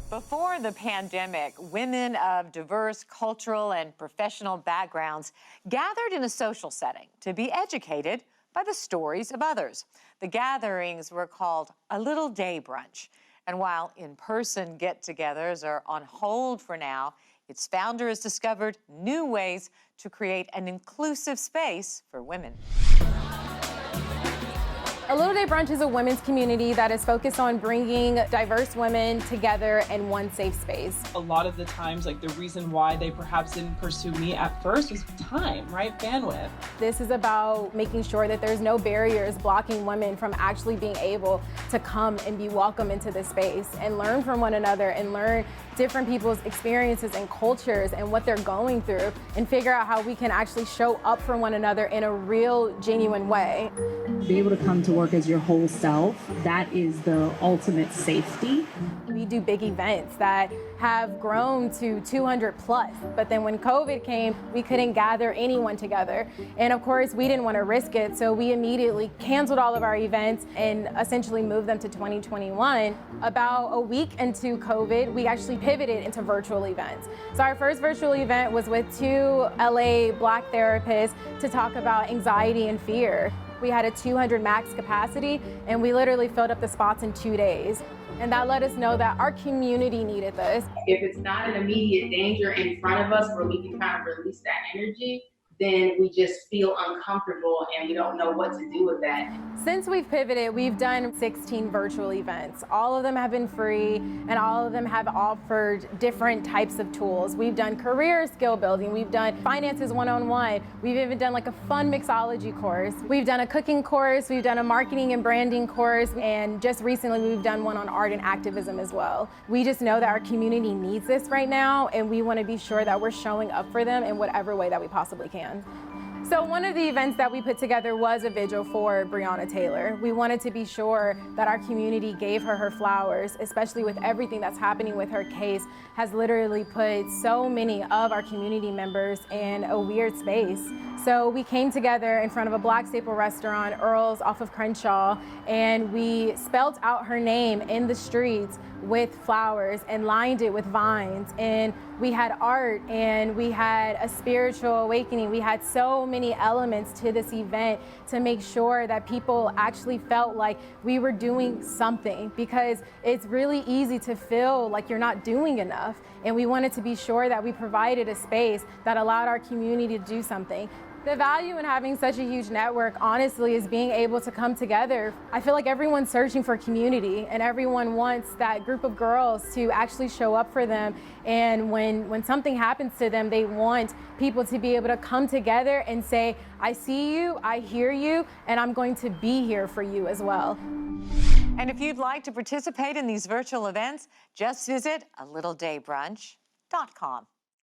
Before the pandemic, women of diverse cultural and professional backgrounds gathered in a social setting to be educated by the stories of others. The gatherings were called a little day brunch. And while in-person get-togethers are on hold for now, its founder has discovered new ways to create an inclusive space for women. A Little Day Brunch is a women's community that is focused on bringing diverse women together in one safe space. A lot of the times, the reason why they perhaps didn't pursue me at first was time, right? Bandwidth. This is about making sure that there's no barriers blocking women from actually being able to come and be welcome into this space and learn from one another and learn different people's experiences and cultures and what they're going through and figure out how we can actually show up for one another in a real, genuine way. Be able to come to work as your whole self, that is the ultimate safety. We do big events that have grown to 200 plus, but then when COVID came, we couldn't gather anyone together. And of course, we didn't want to risk it, so we immediately canceled all of our events and essentially moved them to 2021. About a week into COVID, we actually pivoted into virtual events. So our first virtual event was with two LA Black therapists to talk about anxiety and fear. We had a 200 max capacity, and we literally filled up the spots in 2 days. And that let us know that our community needed this. If it's not an immediate danger in front of us where we can kind of release that energy, then we just feel uncomfortable and we don't know what to do with that. Since we've pivoted, we've done 16 virtual events. All of them have been free, and all of them have offered different types of tools. We've done career skill building, we've done finances one-on-one, we've even done a fun mixology course. We've done a cooking course, we've done a marketing and branding course, and just recently we've done one on art and activism as well. We just know that our community needs this right now, and we want to be sure that we're showing up for them in whatever way that we possibly can. So one of the events that we put together was a vigil for Breonna Taylor. We wanted to be sure that our community gave her flowers, especially with everything that's happening with her case, has literally put so many of our community members in a weird space. So we came together in front of a Black staple restaurant, Earl's off of Crenshaw, and we spelt out her name in the streets with flowers and lined it with vines. And we had art and we had a spiritual awakening. We had so many elements to this event to make sure that people actually felt like we were doing something, because it's really easy to feel like you're not doing enough. And we wanted to be sure that we provided a space that allowed our community to do something. The value in having such a huge network, honestly, is being able to come together. I feel like everyone's searching for community, and everyone wants that group of girls to actually show up for them. And when something happens to them, they want people to be able to come together and say, I see you, I hear you, and I'm going to be here for you as well. And if you'd like to participate in these virtual events, just visit alittle.daybrunch.com.